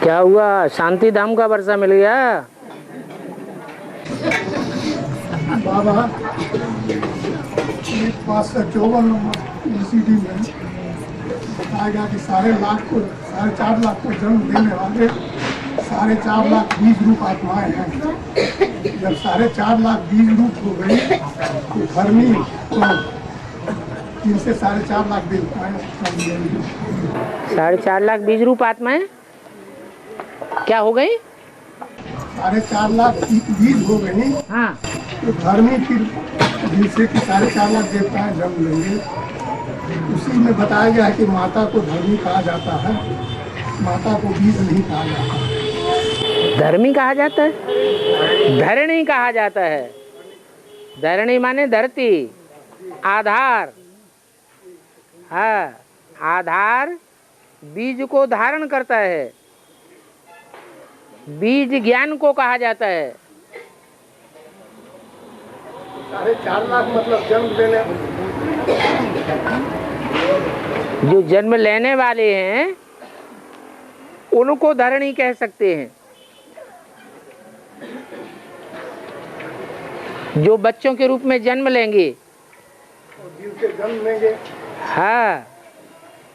क्या हुआ? शांति धाम का वर्षा मिल गया? बाबा 554 नंबर यूसीडी में बताया गया कि 4.5 लाख को जन्म देने वाले 4.5 लाख बीज रूप आत्माएं हैं। जब 4.5 लाख बीज रूप हो गई तो धर्मी तो जिनसे 4.5 लाख देवताएं 4.5 लाख बीज रूप आत्माएं क्या हो गई? 4.5 लाख बीज हो गई। हाँ, तो धर्मी फिर जिनसे कि 4.5 लाख देवताएं जन्म लेंगे। उसी में बताया गया है कि माता को धर्मी कहा जाता है, माता को बीज नहीं कहा जाता। धर्मी कहा जाता है, धरणी कहा जाता है। धरणी माने धरती, आधार। हाँ, आधार बीज को धारण करता है। बीज ज्ञान को कहा जाता है। 4.5 लाख मतलब जन्म देने, जो जन्म लेने वाले हैं उनको धरणी कह सकते हैं। जो बच्चों के रूप में जन्म लेंगे और जिनसे जन्म लेंगे, हाँ,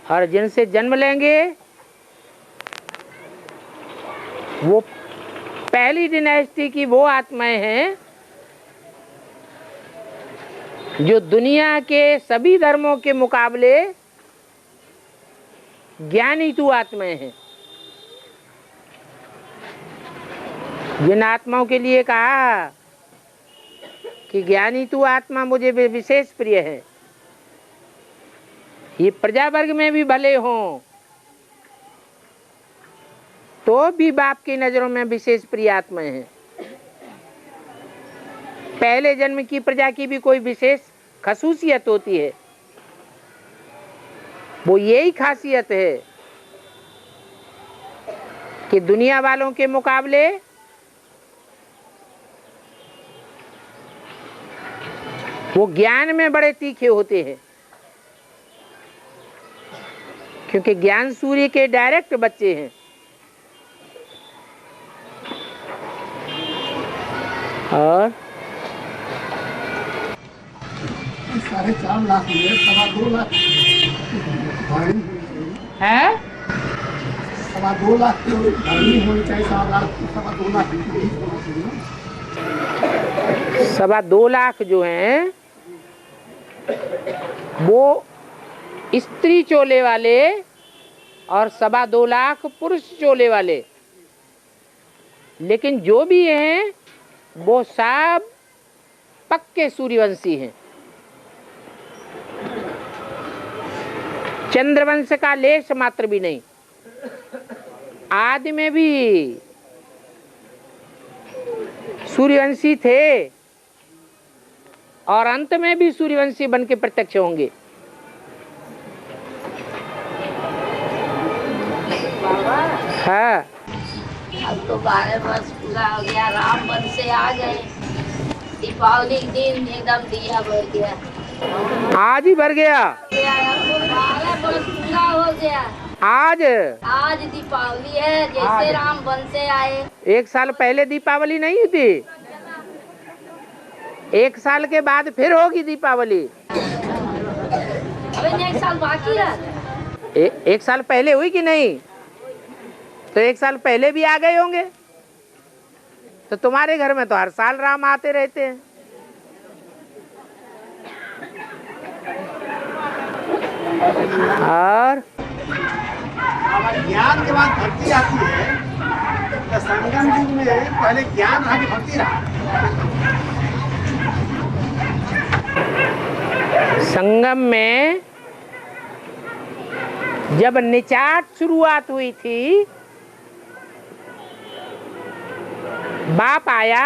और जिनसे जन्म लेंगे वो पहली डिनेस्टी की वो आत्माएं हैं जो दुनिया के सभी धर्मों के मुकाबले ज्ञानी तू आत्माएं हैं। जिन आत्माओं के लिए कहा कि ज्ञानी तू आत्मा मुझे विशेष प्रिय है, ये प्रजा वर्ग में भी भले हों तो भी बाप की नजरों में विशेष प्रिय आत्माएं हैं। पहले जन्म की प्रजा की भी कोई विशेष खसूसियत होती है, वो यही खासियत है कि दुनिया वालों के मुकाबले वो ज्ञान में बड़े तीखे होते हैं, क्योंकि ज्ञान सूर्य के डायरेक्ट बच्चे हैं। और 4.5 लाख में 2.25 लाख है, 2.25 लाख तो धर्मी होनी चाहिए। 7 लाख 2.25 लाख होना चाहिए। 2.25 लाख जो हैं वो स्त्री चोले वाले और 2.25 लाख पुरुष चोले वाले। लेकिन जो भी हैं वो सब पक्के सूर्यवंशी हैं। चंद्रवंश का लेश मात्र भी नहीं। आदि में भी सूर्यवंशी थे और अंत में भी सूर्यवंशी बन के प्रत्यक्ष होंगे। हाँ, अब तो 12 वर्ष पूरा हो गया, राम वन से आ गए। दीपावली के दिन एकदम दिया भर गया। आज ही भर गया। अब तो 12 वर्ष पूरा हो गया। आज दीपावली है, जैसे राम वन से आए। 1 साल पहले दीपावली नहीं थी, 1 साल के बाद फिर होगी दीपावली। अभी 1 साल बाकी है। 1 साल पहले हुई कि नहीं? तो 1 साल पहले भी आ गए होंगे। तो तुम्हारे घर में तो हर साल राम आते रहते हैं। और ज्ञान के बाद भक्ति आती है। तो संगम युग में पहले ज्ञान रहा कि भक्ति रहा? संगम में जब निचाट शुरुआत हुई थी, बाप आया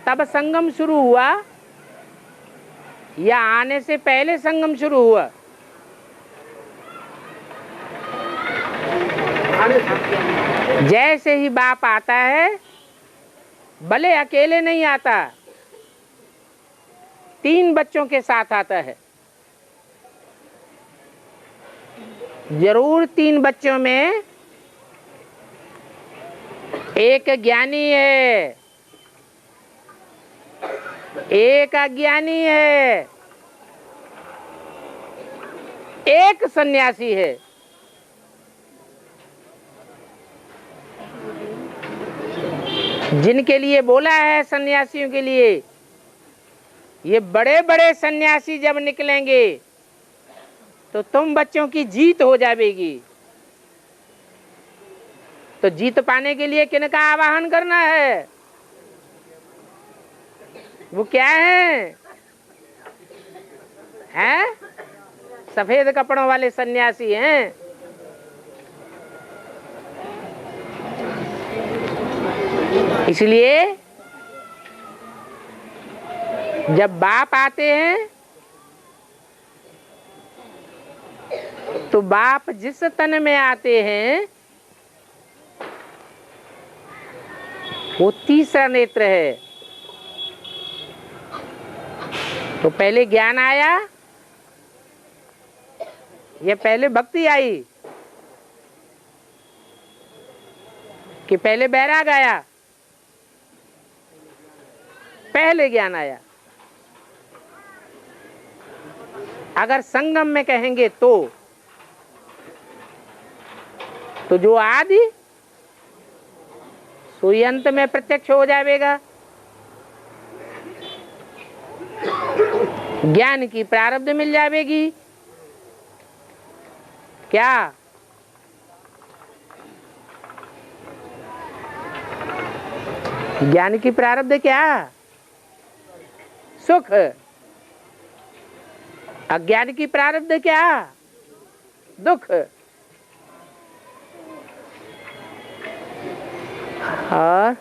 तब संगम शुरू हुआ या आने से पहले संगम शुरू हुआ? जैसे ही बाप आता है, भले अकेले नहीं आता, 3 बच्चों के साथ आता है। जरूर 3 बच्चों में एक ज्ञानी है, एक अज्ञानी है, एक सन्यासी है। जिनके लिए बोला है सन्यासियों के लिए, ये बड़े बड़े सन्यासी जब निकलेंगे तो तुम बच्चों की जीत हो जाएगी। तो जीत पाने के लिए किनका आवाहन करना है? वो क्या है? हैं? सफेद कपड़ों वाले सन्यासी हैं। इसलिए जब बाप आते हैं तो बाप जिस तन में आते हैं वो तीसरा नेत्र है। तो पहले ज्ञान आया या पहले भक्ति आई कि पहले बैराग आया? पहले ज्ञान आया। अगर संगम में कहेंगे तो जो आदि सोई अंत में प्रत्यक्ष हो जाएगा। ज्ञान की प्रारब्ध मिल जाएगी। क्या? ज्ञान की प्रारब्ध क्या? सुख। अज्ञान की प्रारब्ध क्या? दुख। और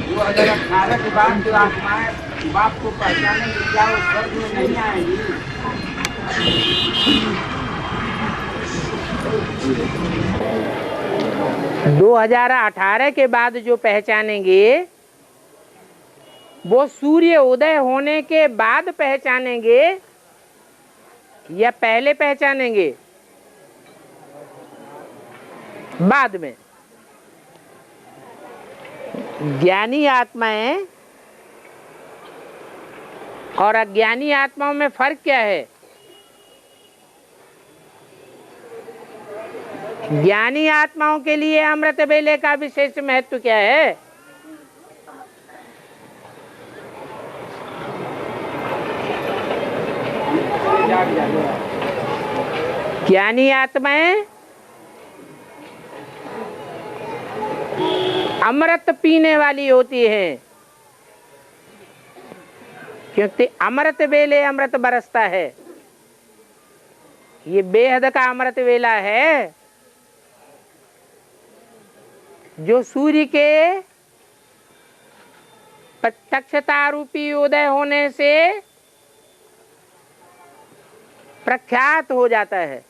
वो अगर 18 के बाद जो आत्माएं बाप को पहचानेंगे, क्या वो स्वर्ग में नहीं आएंगी? 2018 के बाद जो पहचानेंगे वो सूर्य उदय होने के बाद पहचानेंगे या पहले पहचानेंगे? बाद में। ज्ञानी आत्माएं और अज्ञानी आत्माओं में फर्क क्या है? ज्ञानी आत्माओं के लिए अमृत वेले का विशेष महत्व क्या है? ज्ञानी आत्माएं अमृत पीने वाली होती हैं, क्योंकि अमृत वेले अमृत बरसता है। ये बेहद का अमृत वेला है जो सूर्य के प्रत्यक्षता रूपी उदय होने से प्रख्यात हो जाता है।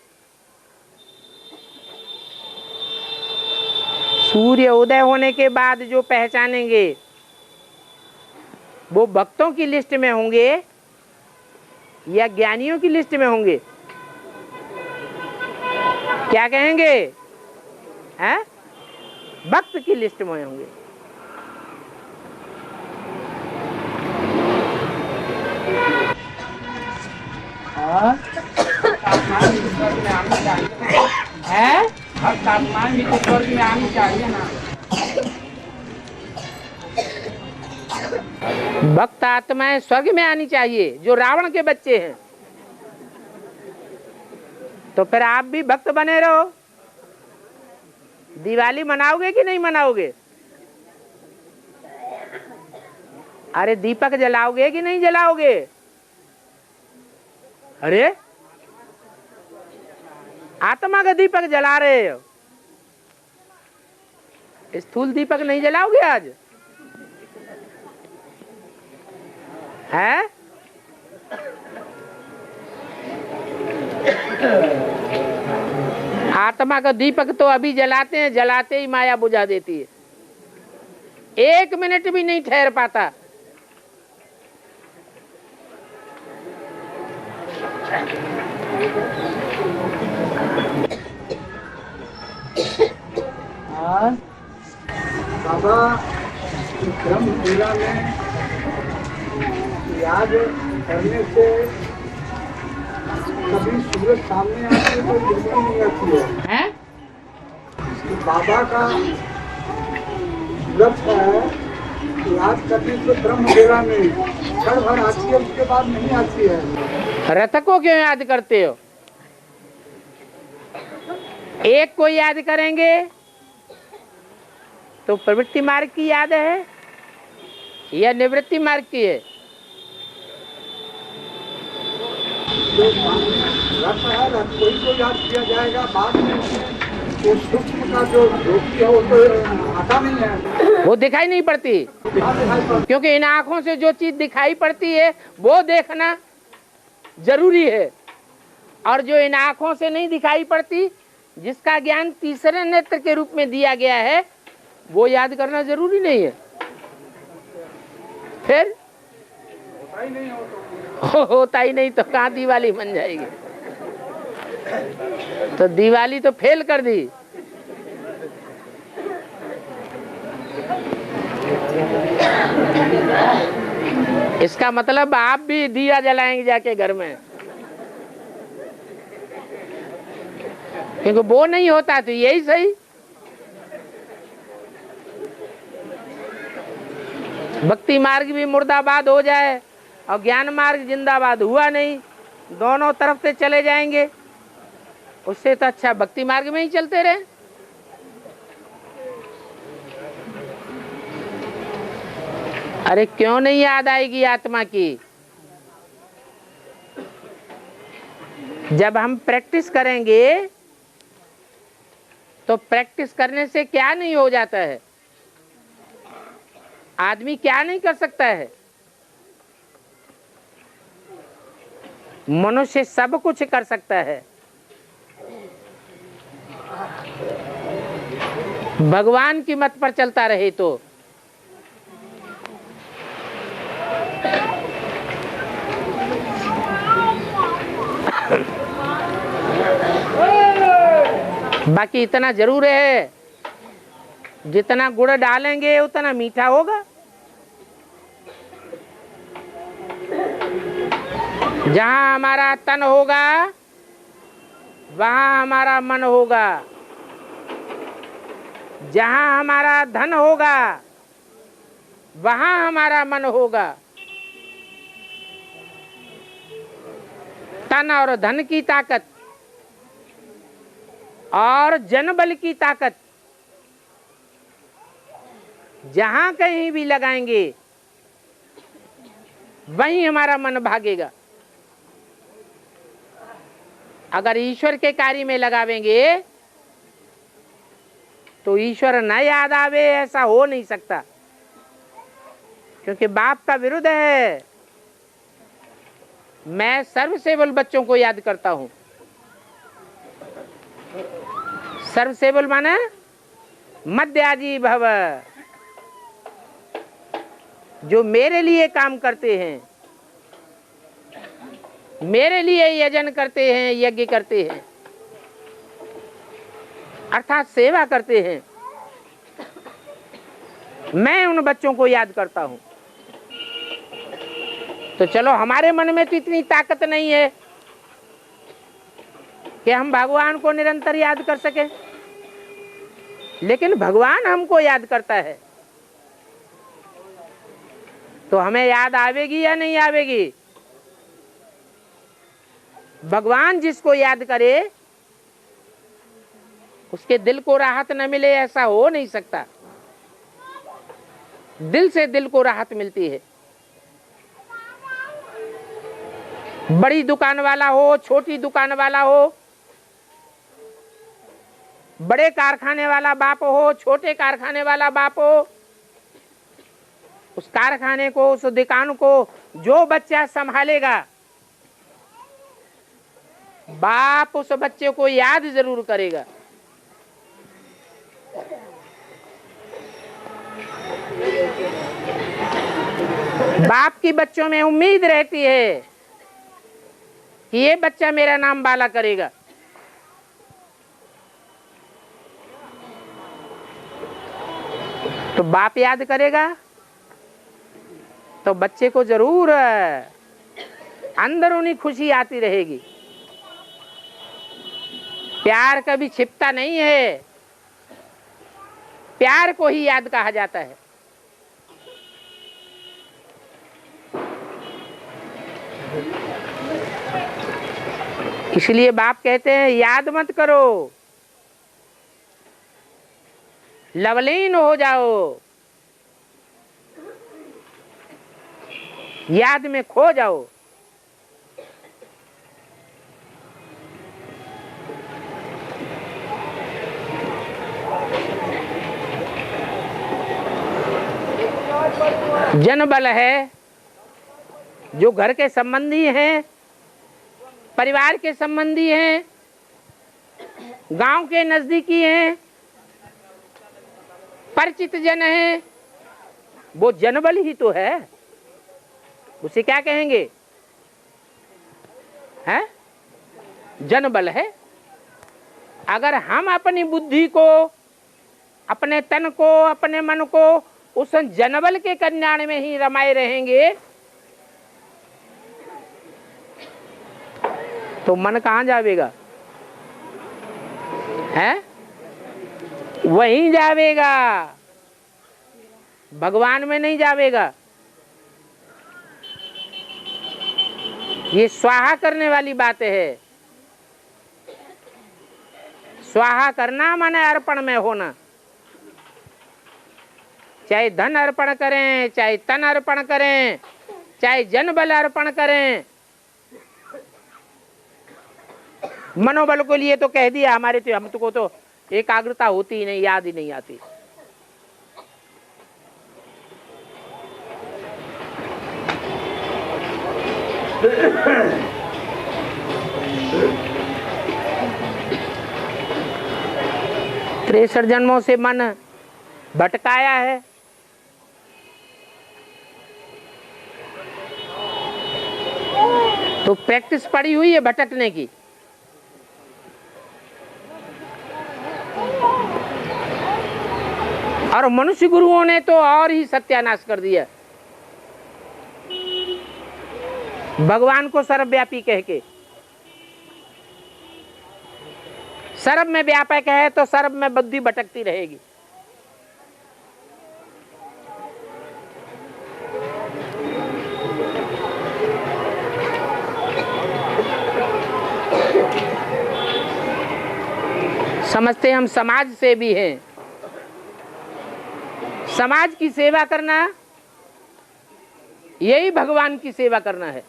सूर्य उदय होने के बाद जो पहचानेंगे वो भक्तों की लिस्ट में होंगे या ज्ञानियों की लिस्ट में होंगे? क्या कहेंगे? हैं? भक्त की लिस्ट में होंगे। आत्माएं भी स्वर्ग में आनी चाहिए है? भक्त आत्माएं भी तो स्वर्ग में आनी चाहिए ना। भक्त आत्माएं स्वर्ग में आनी चाहिए जो रावण के बच्चे हैं। तो फिर आप भी भक्त बने रहो। दिवाली मनाओगे कि नहीं मनाओगे? अरे दीपक जलाओगे कि नहीं जलाओगे? अरे आत्मा का दीपक जला रहे हो, स्थूल दीपक नहीं जलाओगे आज? है? आत्मा का दीपक तो अभी जलाते हैं, जलाते ही माया बुझा देती है। 1 मिनट भी नहीं ठहर पाता। ब्रह्म लीला में याद करने से कभी सूरज सामने आती है तो बिल्कुल नहीं आती है। बाबा का लक्ष्य है याद करने से ब्रह्म लीला में क्षण भर आती है, उसके बाद नहीं आती है। रथ को क्यों याद करते हो? एक को याद करेंगे तो प्रवृत्ति मार्ग की याद है या निवृत्ति मार्ग की है? जो रथ है रथ कोई को याद किया जाएगा, बाद में वो सूक्ष्म का जो ज्योति है वो तो आता नहीं है, वो दिखाई नहीं पड़ती, क्योंकि इन आंखों से जो चीज दिखाई पड़ती है वो देखना जरूरी है, और जो इन आंखों से नहीं दिखाई पड़ती, जिसका ज्ञान तीसरे नेत्र के रूप में दिया गया है, वो याद करना जरूरी नहीं है। फिर होता ही नहीं तो कहाँ दिवाली बन जाएगी? तो दिवाली तो फेल कर दी। इसका मतलब आप भी दिया जलाएंगे जाके घर में, क्योंकि वो नहीं होता तो यही सही। भक्ति मार्ग भी मुर्दाबाद हो जाए और ज्ञान मार्ग जिंदाबाद हुआ नहीं, दोनों तरफ से चले जाएंगे, उससे तो अच्छा भक्ति मार्ग में ही चलते रहे। अरे क्यों नहीं याद आएगी आत्मा की? जब हम प्रैक्टिस करेंगे तो प्रैक्टिस करने से क्या नहीं हो जाता है? आदमी क्या नहीं कर सकता है? मनुष्य सब कुछ कर सकता है। भगवान की मत पर चलता रहे तो। बाकी इतना जरूर है, जितना गुड़ डालेंगे उतना मीठा होगा। जहां हमारा तन होगा वहां हमारा मन होगा, जहां हमारा धन होगा वहां हमारा मन होगा। तन और धन की ताकत और जनबल की ताकत जहां कहीं भी लगाएंगे वहीं हमारा मन भागेगा। अगर ईश्वर के कार्य में लगावेंगे तो ईश्वर न याद आवे, ऐसा हो नहीं सकता, क्योंकि बाप का विरुद्ध है। मैं सर्वसेवल बच्चों को याद करता हूं। सर्वसेवल माने मध्याजी भव, जो मेरे लिए काम करते हैं, मेरे लिए यजन करते हैं, यज्ञ करते हैं, अर्थात सेवा करते हैं। मैं उन बच्चों को याद करता हूं। तो चलो, हमारे मन में तो इतनी ताकत नहीं है कि हम भगवान को निरंतर याद कर सके, लेकिन भगवान हमको याद करता है, तो हमें याद आवेगी या नहीं आवेगी? भगवान जिसको याद करे उसके दिल को राहत न मिले, ऐसा हो नहीं सकता। दिल से दिल को राहत मिलती है। बड़ी दुकान वाला हो, छोटी दुकान वाला हो, बड़े कारखाने वाला बाप हो, छोटे कारखाने वाला बाप हो, उस कारखाने को, उस दुकान को जो बच्चा संभालेगा, बाप उस बच्चे को याद जरूर करेगा। बाप की बच्चों में उम्मीद रहती है कि ये बच्चा मेरा नाम बाला करेगा। तो बाप याद करेगा तो बच्चे को जरूर अंदरूनी खुशी आती रहेगी। प्यार कभी छिपता नहीं है, प्यार को ही याद कहा जाता है। इसलिए बाप कहते हैं याद मत करो, लवलीन हो जाओ, याद में खो जाओ। जन बल है, जो घर के संबंधी हैं, परिवार के संबंधी हैं, गांव के नजदीकी हैं, परिचित जन हैं, वो जनबल ही तो है। उसे क्या कहेंगे? है जनबल है। अगर हम अपनी बुद्धि को, अपने तन को, अपने मन को उस जनबल के कल्याण में ही रमाए रहेंगे तो मन कहाँ जावेगा? है वहीं जावेगा, भगवान में नहीं जावेगा। ये स्वाहा करने वाली बात है। स्वाहा करना माने अर्पण में होना। चाहे धन अर्पण करें, चाहे तन अर्पण करें, चाहे जनबल अर्पण करें, मनोबल के लिए तो कह दिया हमारे, तो हमको तो एकाग्रता होती ही नहीं, याद ही नहीं आती। त्रेसठ जन्मों से मन भटकाया है। तो प्रैक्टिस पड़ी हुई है भटकने की। और मनुष्य गुरुओं ने तो और ही सत्यानाश कर दिया, भगवान को सर्वव्यापी कह के। सर्व में व्यापक है तो सर्व में बुद्धि भटकती रहेगी। समझते हम समाज से भी हैं। समाज की सेवा करना यही भगवान की सेवा करना है।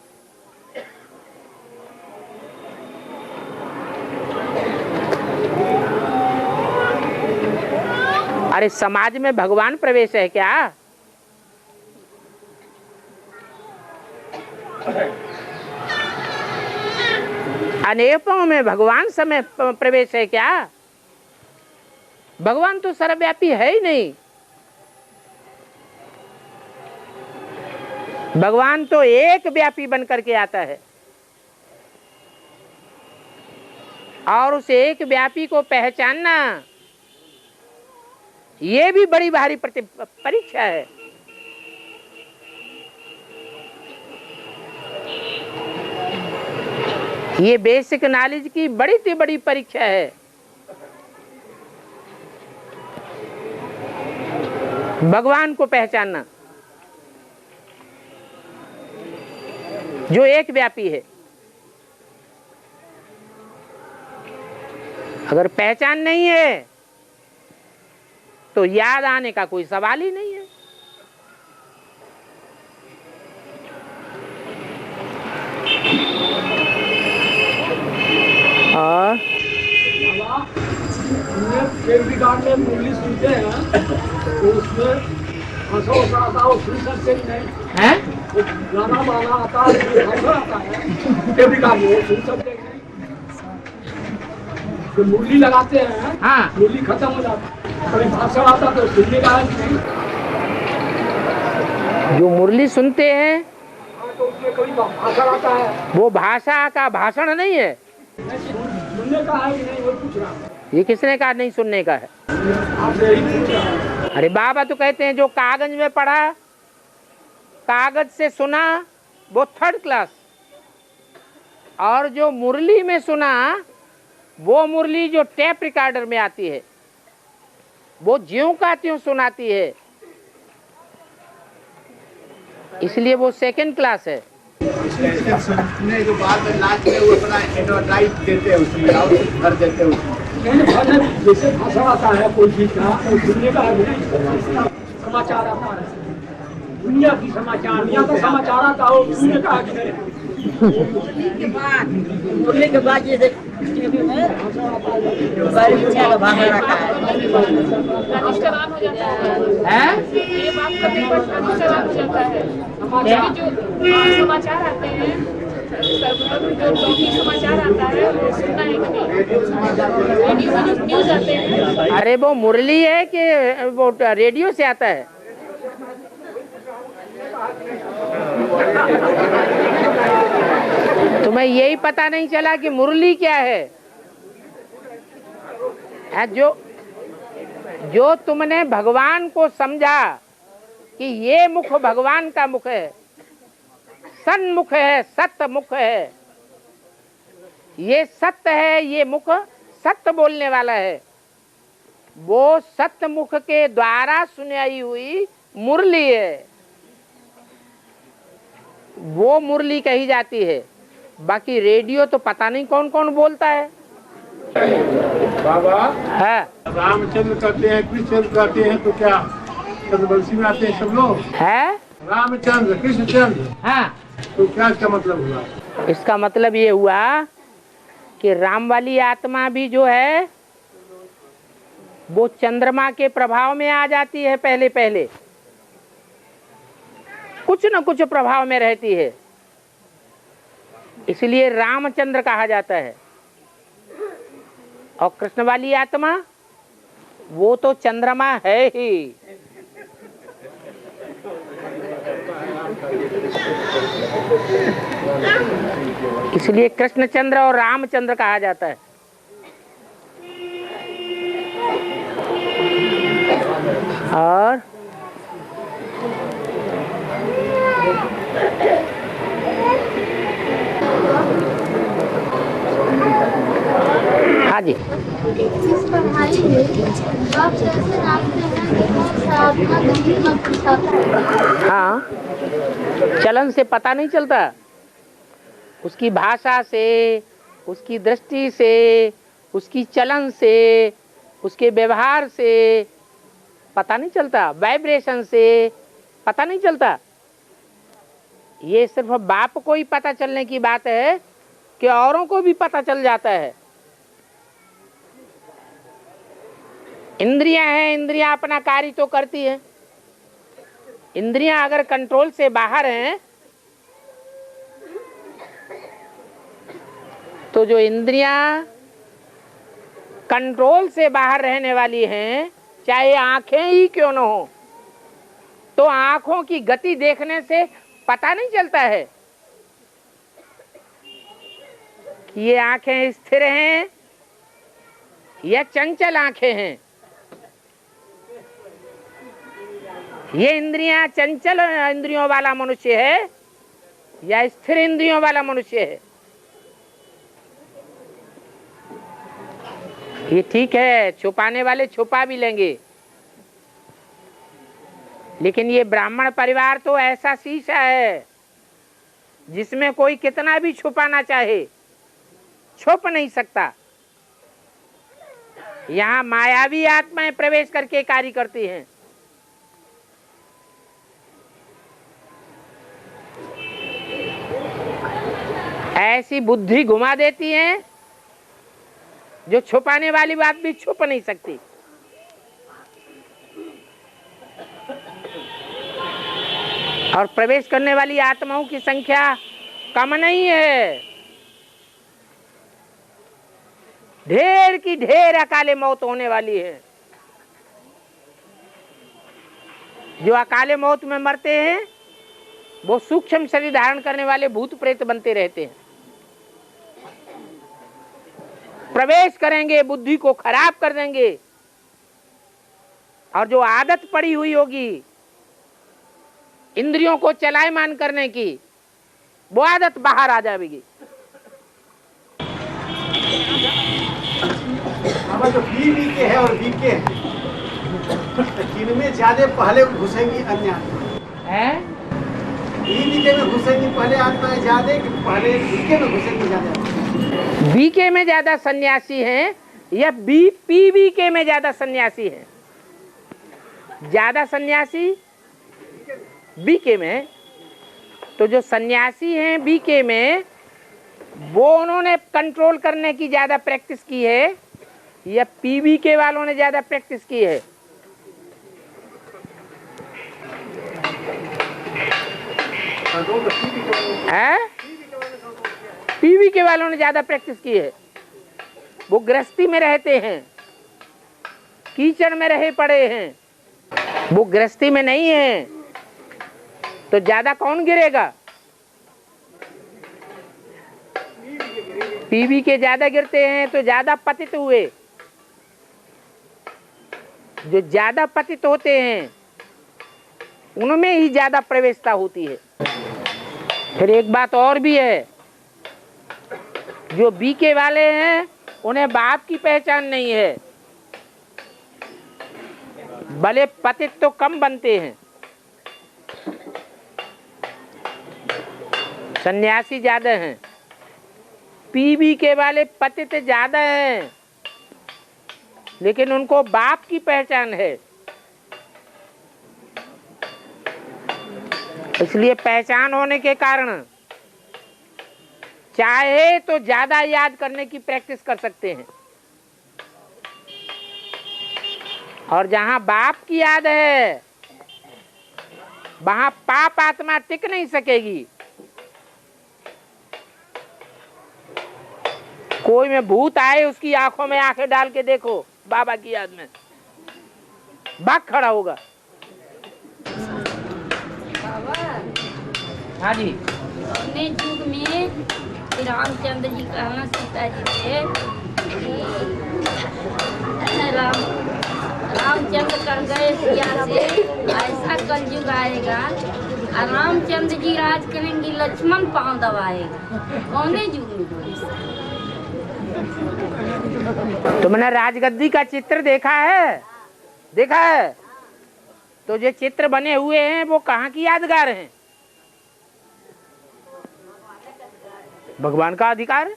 अरे समाज में भगवान प्रवेश है क्या? अनेकों में भगवान समय प्रवेश है क्या? भगवान तो सर्वव्यापी है ही नहीं। भगवान तो एक व्यापी बन करके आता है और उस एक व्यापी को पहचानना ये भी बड़ी भारी परीक्षा है। ये बेसिक नॉलेज की बड़ी से बड़ी परीक्षा है। भगवान को पहचानना जो एक व्यापी है। अगर पहचान नहीं है तो याद आने का कोई सवाल ही नहीं है। और में मुरली सुनते हैं तो उसमें हंसा आता है, सुन सकते नहीं है? गाना बाना आता है, आता है, टेप रिकॉर्ड में सुन सकते नहीं। तो मुरली लगाते हैं, हाँ, मुरली खत्म हो जाता है, कभी भाषण आता तो सुनने का नहीं। जो मुरली सुनते हैं तो उसमें कभी भाषण आता है, वो भाषा का भाषण नहीं है। सुनने का है कि नहीं वो पूछ रहा है। ये किसने कहा नहीं सुनने का है? आपसे यही पूछ रहा है। अरे बाबा तो कहते हैं जो कागज में पढ़ा कागज से सुना वो थर्ड क्लास, और जो मुरली में सुना वो मुरली जो टेप रिकॉर्डर में आती है, वो ज्यों का त्यों सुनाती है, इसलिए वो सेकंड क्लास है। सुनने के बाद लास्ट में वो अपना एडवर्टाइज देते हैं, उसमें आउटपुट भर देते हैं उसमें। जैसे भाषण आता है कोई चीज का, तो सुनने का समाचार आता है, दुनिया की समाचार, दुनिया का समाचार आता हो, सुनने का मुरली के बाद जैसे टीवी में परीक्षा का भाषण आता है। निष्ठावान हो जाता है, ये बात करने पर निष्ठावान हो जाता है। जो समाचार आते हैं, जो टॉपिक समाचार आता है वो सुनना है कि नहीं, न्यूज आते हैं। अरे वो मुरली है कि वो रेडियो से आता है? तुम्हें यही पता नहीं चला कि मुरली क्या है? जो तुमने भगवान को समझा कि ये मुख भगवान का मुख है, सन्मुख है, सत्य मुख है, ये सत्य है, ये मुख सत्य बोलने वाला है, वो सत्य मुख के द्वारा सुनाई हुई मुरली है, वो मुरली कही जाती है। बाकी रेडियो तो पता नहीं कौन कौन बोलता है। बाबा है रामचंद्र कहते हैं, कृष्णचंद्र कहते हैं, तो क्या चंद्रवंशी में आते हैं सब लोग? है रामचंद्र कृष्णचंद्र, हाँ, तो क्या इसका मतलब हुआ? इसका मतलब ये हुआ कि राम वाली आत्मा भी जो है वो चंद्रमा के प्रभाव में आ जाती है, पहले पहले कुछ न कुछ प्रभाव में रहती है, इसलिए रामचंद्र कहा जाता है। और कृष्ण वाली आत्मा वो तो चंद्रमा है ही। इसलिए कृष्णचंद्र और रामचंद्र कहा जाता है। और हाँ जी, इस पढ़ाई में आप जैसे नापते हैं कि साधना नहीं लगता। हाँ, चलन से पता नहीं चलता, उसकी भाषा से, उसकी दृष्टि से, उसकी चलन से, उसके व्यवहार से पता नहीं चलता, वाइब्रेशन से पता नहीं चलता। ये सिर्फ बाप को ही पता चलने की बात है कि औरों को भी पता चल जाता है। इंद्रियां हैं, इंद्रियां अपना कार्य तो करती हैं। इंद्रियां अगर कंट्रोल से बाहर हैं तो जो इंद्रियां कंट्रोल से बाहर रहने वाली हैं, चाहे आंखें ही क्यों न हो, तो आंखों की गति देखने से पता नहीं चलता है कि ये आंखें स्थिर हैं या चंचल आंखें हैं। ये इंद्रियां चंचल इंद्रियों वाला मनुष्य है या स्थिर इंद्रियों वाला मनुष्य है। ये ठीक है, छुपाने वाले छुपा भी लेंगे, लेकिन ये ब्राह्मण परिवार तो ऐसा शीशा है जिसमें कोई कितना भी छुपाना चाहे छुप नहीं सकता। यहाँ मायावी आत्माएं प्रवेश करके कार्य करती हैं। ऐसी बुद्धि घुमा देती हैं जो छुपाने वाली बात भी छुप नहीं सकती। और प्रवेश करने वाली आत्माओं की संख्या कम नहीं है, ढेर की ढेर अकाले मौत होने वाली है। जो अकाले मौत में मरते हैं वो सूक्ष्म शरीर धारण करने वाले भूत प्रेत बनते रहते हैं। प्रवेश करेंगे, बुद्धि को खराब कर देंगे, और जो आदत पड़ी हुई होगी इंद्रियों को चलायमान करने की, वो आदत बाहर आ जाएगी। हमारा जो बी के है और बी के है, तो जिनमें ज्यादा पहले घुसेंगी अन्य है बी के में घुसेंगी पहले आत्माएं ज्यादा कि पहले बी के में घुसेंगी ज्यादा? बीके में ज्यादा सन्यासी हैं या पीबीके में ज्यादा सन्यासी हैं? ज्यादा सन्यासी बीके में। तो जो सन्यासी हैं बीके में, वो उन्होंने कंट्रोल करने की ज्यादा प्रैक्टिस की है या पीबीके वालों ने ज्यादा प्रैक्टिस की है? पीबीके वालों ने ज्यादा प्रैक्टिस की है। वो गृहस्थी में रहते हैं, कीचड़ में रहे पड़े हैं, वो गृहस्थी में नहीं है, तो ज्यादा कौन गिरेगा? पीबी के ज्यादा गिरते हैं तो ज्यादा पतित हुए। जो ज्यादा पतित होते हैं उनमें ही ज्यादा प्रवेशता होती है। फिर एक बात और भी है, जो बीके वाले हैं उन्हें बाप की पहचान नहीं है, भले पतित तो कम बनते हैं, सन्यासी ज्यादा हैं। पीबीके वाले पतित ज्यादा हैं, लेकिन उनको बाप की पहचान है। इसलिए पहचान होने के कारण चाहे तो ज्यादा याद करने की प्रैक्टिस कर सकते हैं, और जहां बाप की याद है वहां पाप आत्मा टिक नहीं सकेगी। कोई में भूत आए, उसकी आंखों में आंखें डाल के देखो बाबा की याद में, भाग खड़ा होगा। हाँ जी। अपने युग में रामचंद्र जी कहना सीता जी से रामचंद्र कर गए सिया से, ऐसा कलयुग आएगा रामचंद्र जी राज करेंगे, लक्ष्मण पांव दबाएगा। कौने युग में बोले? तुमने राजगद्दी का चित्र देखा है? देखा है? तो जो चित्र बने हुए हैं वो कहाँ की यादगार हैं? भगवान का अधिकार है।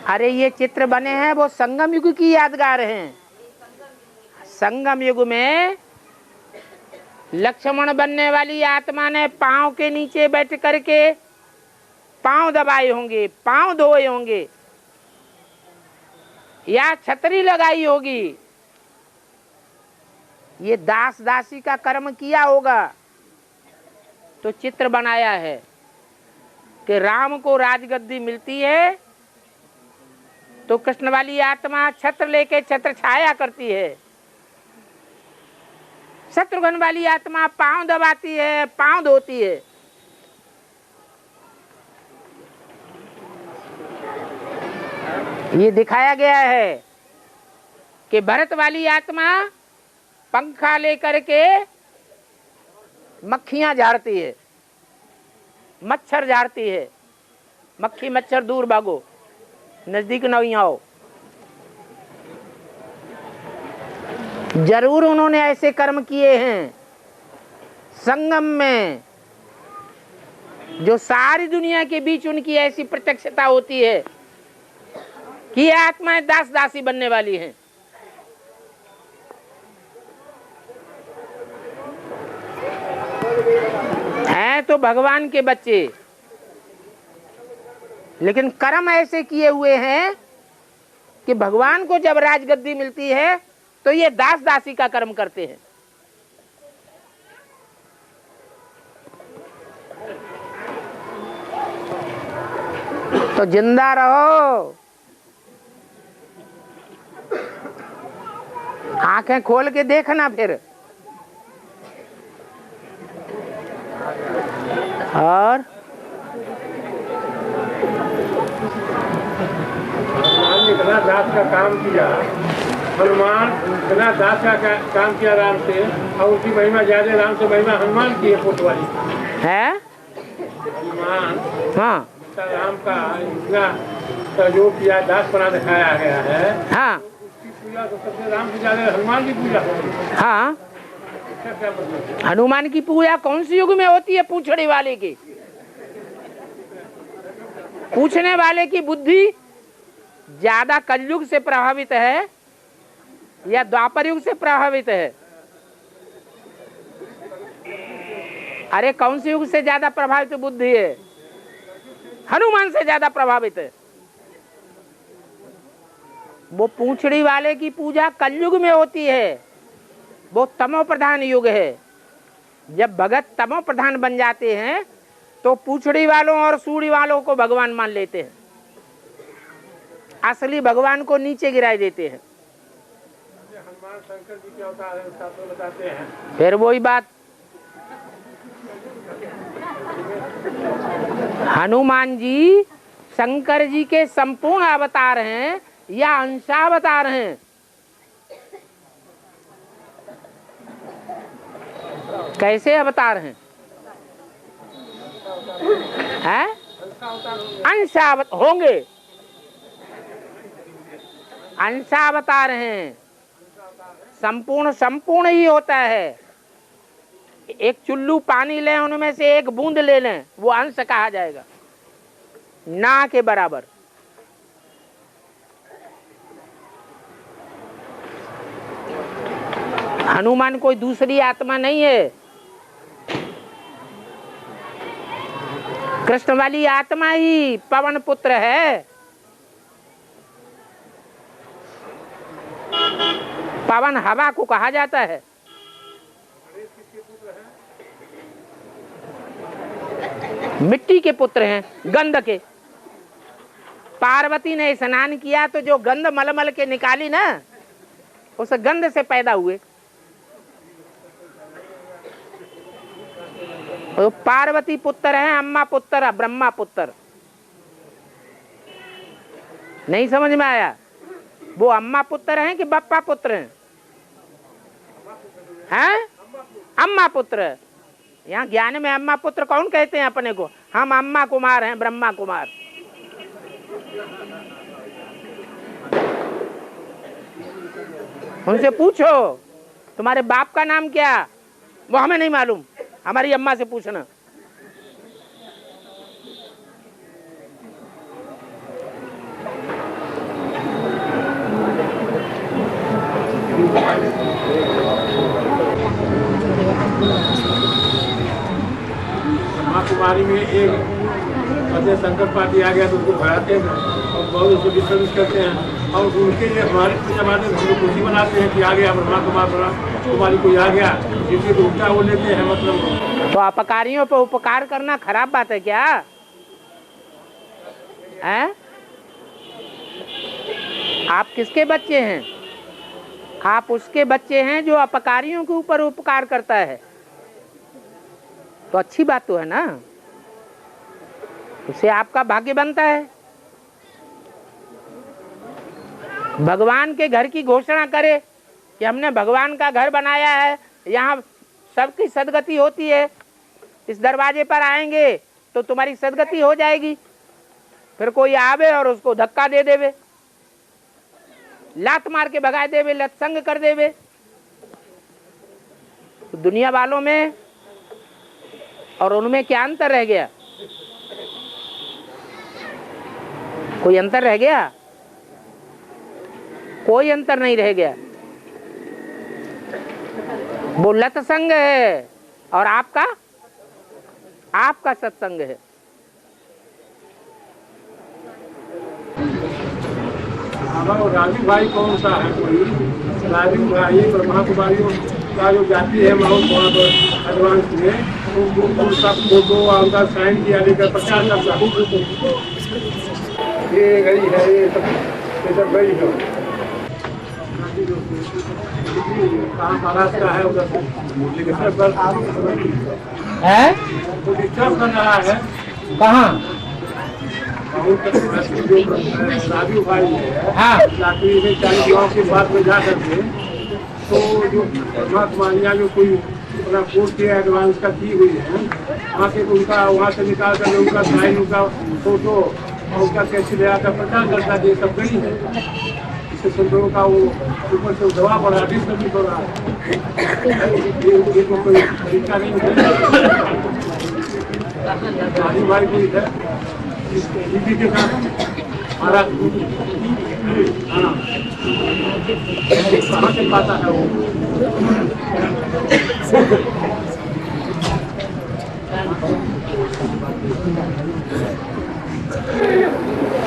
अरे ये चित्र बने हैं वो संगम युग की यादगार हैं। संगम युग में लक्ष्मण बनने वाली आत्मा ने पांव के नीचे बैठ करके पांव दबाए होंगे, पांव धोए होंगे, या छतरी लगाई होगी। ये दास दासी का कर्म किया होगा तो चित्र बनाया है कि राम को राजगद्दी मिलती है तो कृष्ण वाली आत्मा छत्र लेके छत्र छाया करती है, शत्रुघ्न वाली आत्मा पांव दबाती है, पांव धोती है। ये दिखाया गया है कि भरत वाली आत्मा पंखा लेकर के मक्खियां झाड़ती है, मच्छर झाड़ती है। मक्खी मच्छर दूर भागो, नजदीक नहीं आओ। जरूर उन्होंने ऐसे कर्म किए हैं संगम में, जो सारी दुनिया के बीच उनकी ऐसी प्रत्यक्षता होती है कि ये आत्माएं दास दासी बनने वाली हैं। हैं तो भगवान के बच्चे, लेकिन कर्म ऐसे किए हुए हैं कि भगवान को जब राजगद्दी मिलती है तो ये दास दासी का कर्म करते हैं। तो जिंदा रहो, आंखें खोल के देखना फिर। और इतना रात का काम किया। हनुमान बिना दास का काम किया राम से, और उसकी महिमा ज्यादा राम से महिमा हनुमान की है फोटो वाली है। हनुमान हाँ राम का इतना सहयोग किया, दास बना दिखाया गया है। हाँ उसकी पूजा तो सबसे राम से ज्यादा हनुमान की पूजा होती है। हाँ, इसका क्या मतलब? हनुमान की पूजा कौन सी युग में होती है? पूछने वाले की, पूछने वाले की बुद्धि ज्यादा कलयुग से प्रभावित है या द्वापर युग से प्रभावित है? अरे कौन से युग से ज्यादा प्रभावित बुद्धि है? हनुमान से ज्यादा प्रभावित है। वो पूंछड़ी वाले की पूजा कलयुग में होती है, वो तमो प्रधान युग है। जब भगत तमो प्रधान बन जाते हैं तो पूंछड़ी वालों और सूढ़ी वालों को भगवान मान लेते हैं, असली भगवान को नीचे गिराए देते हैं। हनुमान शंकर जी क्या होता है उसका तो बताते हैं। फिर वही बात, हनुमान जी शंकर जी के संपूर्ण अवतार हैं या अंशावतार हैं? कैसे अवतार हैं? हैं? अंशावतार होंगे, अंशावतार हैं। संपूर्ण ही होता है। एक चुल्लू पानी लें, उनमें से एक बूंद ले लें, वो अंश कहा जाएगा, ना के बराबर। हनुमान कोई दूसरी आत्मा नहीं है, कृष्ण वाली आत्मा ही पवन पुत्र है। पवन हवा को कहा जाता है। मिट्टी के पुत्र हैं, गंध के। पार्वती ने स्नान किया तो जो गंध मलमल के निकाली ना, उस गंध से पैदा हुए। तो पार्वती पुत्र हैं, अम्मा पुत्र, ब्रह्मा पुत्र। नहीं समझ में आया? वो अम्मा पुत्र हैं कि बप्पा पुत्र हैं? हैं? अम्मा पुत्र। यहाँ ज्ञान में अम्मा पुत्र कौन कहते हैं अपने को? हम अम्मा कुमार हैं, ब्रह्मा कुमार। उनसे पूछो तुम्हारे बाप का नाम क्या? वो हमें नहीं मालूम, हमारी अम्मा से पूछना। कुमारी में एक अजय शंकर पार्टी आ गया तो उसको भराते हैं और बहुत उसको डिस्टर्ब करते हैं, और उनके लिए हमारी पूजा माते हम लोग खुशी बनाते हैं कि आ गया ब्रह्मा कुमार, ब्रह्मा कुमारी कोई आ गया, जिसके तो उल्टा वो लेते हैं। मतलब तो अपकारियों पर उपकार करना खराब बात है क्या? हैं? आप किसके बच्चे हैं? आप उसके बच्चे हैं जो अपकारियों के ऊपर उपकार करता है। तो अच्छी बात तो है ना, उससे आपका भाग्य बनता है। भगवान के घर की घोषणा करे कि हमने भगवान का घर बनाया है, यहाँ सबकी सदगति होती है, इस दरवाजे पर आएंगे तो तुम्हारी सदगति हो जाएगी। फिर कोई आवे और उसको धक्का दे देवे, लात मार के भगा देवे, लत्संग कर देवे। तो दुनिया वालों में और उनमें क्या अंतर रह गया? कोई अंतर रह गया? कोई अंतर नहीं रह गया। वो लत्संग है और आपका सत्संग है। राजीव भाई कौन सा है? कोई राजीव भाई ब्रह्मा कुमारी का जो जाति है बहुत एडवांस में, वो सब फोटो उनका साइन किया लेकर 50 ये गई है, ये सब गई है। कहाँ महाराष्ट्र का है उधर है? वो डिस्टर्ब कर रहा है। कहाँ? राजू भाई है, हाँ लाठी में 40 गाँव के बाद में जा करके तो जो ब्रह्मा कुमारियाँ जो कोई अपना कोर्ट के एडवांस का की हुई है, वहाँ के उनका वहाँ से निकाल कर उनका साइन, उनका फोटो और उसका कैसे ले आकर प्रचार करता है, ये सब गई है। इससे संतों का वो ऊपर से दबाव पड़ा, डिस्टर्ब हो रहा है, ये तो कोई तरीका नहीं है। राजू भाई को इधर दीदी के साथ हमारा कहाँ से पाता है वो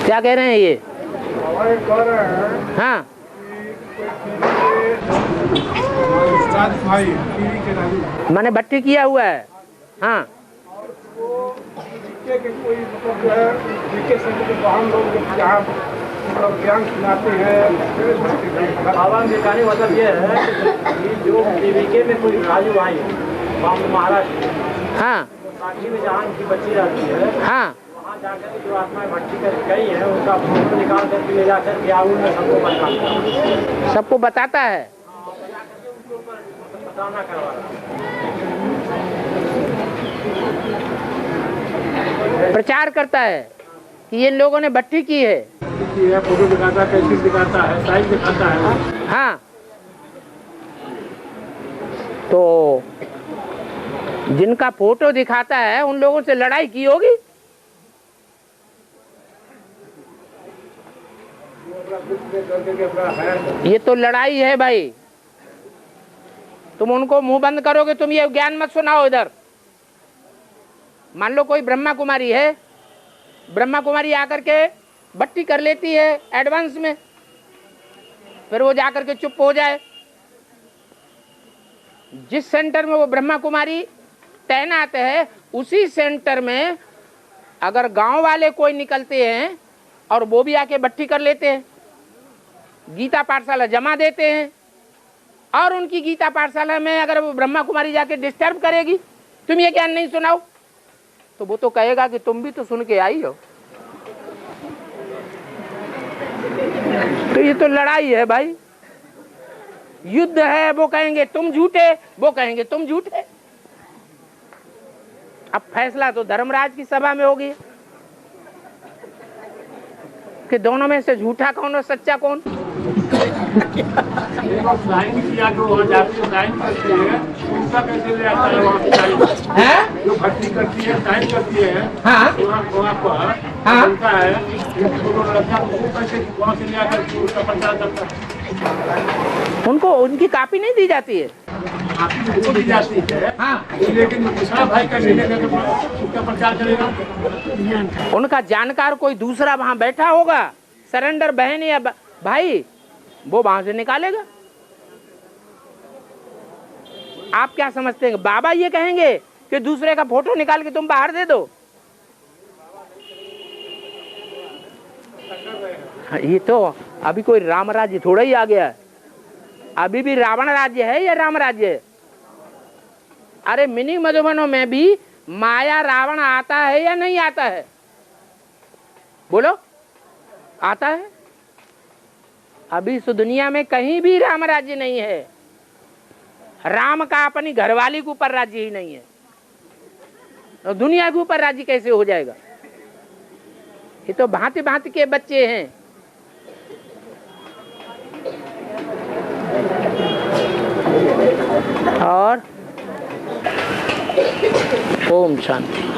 क्या कह रहे हैं ये? हाँ मैंने भट्टी किया हुआ है। हाँ कोई मतलब जो है जीके संघ के वाहन लोग जहाँ मतलब ज्ञान खिलाते हैं। बाबा दिखाने मतलब ये है कि जो जीविके में कोई राजू भाई महाराष्ट्र, हाँ साक्षी में जहाँ की बच्ची रहती है, हाँ वहाँ जाकर जो आत्माएं भट्टी कर गई है उनका फोटो निकाल करके ले जाकर के आउन में सबको बताता है, सबको बताता है। बताना करवा रहा प्रचार करता है कि इन लोगों ने भट्टी की है। फोटो दिखाता है, कैसे दिखाता है, साइज दिखाता है। हाँ तो जिनका फोटो दिखाता है उन लोगों से लड़ाई की होगी। ये तो लड़ाई है भाई। तुम उनको मुंह बंद करोगे, तुम ये ज्ञान मत सुनाओ इधर। मान लो कोई ब्रह्मा कुमारी है, ब्रह्मा कुमारी आकर के भट्टी कर लेती है एडवांस में, फिर वो जाकर के चुप हो जाए। जिस सेंटर में वो ब्रह्मा कुमारी तैनात है उसी सेंटर में अगर गांव वाले कोई निकलते हैं और वो भी आके भट्टी कर लेते हैं, गीता पाठशाला जमा देते हैं, और उनकी गीता पाठशाला में अगर वो ब्रह्मा कुमारी जाके डिस्टर्ब करेगी, तुम ये ज्ञान नहीं सुनाओ, तो वो तो कहेगा कि तुम भी तो सुन के आई हो। तो ये तो लड़ाई है भाई, युद्ध है। वो कहेंगे तुम झूठे, वो कहेंगे तुम झूठे। अब फैसला तो धर्मराज की सभा में होगी कि दोनों में से झूठा कौन और सच्चा कौन। साइन किया जो वहाँ जाके साइन करती है, उनका कैसे ले आता है वहाँ पे साइन है? जो भर्ती करती है साइन करती है, हाँ वहाँ पर हाँ उनका है, वो लड़का वो कैसे वहाँ से ले आकर उसका प्रचार करता है। उनको उनकी कॉपी नहीं दी जाती है। कॉपी उनको दी जाती है, हाँ, लेकिन दूसरा भाई कैसे लेकर उसका प्रचार करेगा? उनका जानकार कोई दूसरा वहां बैठा होगा, सरेंडर बहन या भाई, वो वहां से निकालेगा। आप क्या समझते हैं? बाबा ये कहेंगे कि दूसरे का फोटो निकाल के तुम बाहर दे दो? ये तो अभी कोई राम राज्य थोड़ा ही आ गया है। अभी भी रावण राज्य है या राम राज्य है? अरे मिनी मधुबनों में भी माया रावण आता है या नहीं आता है? बोलो, आता है। अभी इस दुनिया में कहीं भी राम राज्य नहीं है। राम का अपनी घरवाली के ऊपर राज्य ही नहीं है, तो दुनिया के ऊपर राज्य कैसे हो जाएगा? ये तो भांति भांति के बच्चे हैं। और ओम शांति।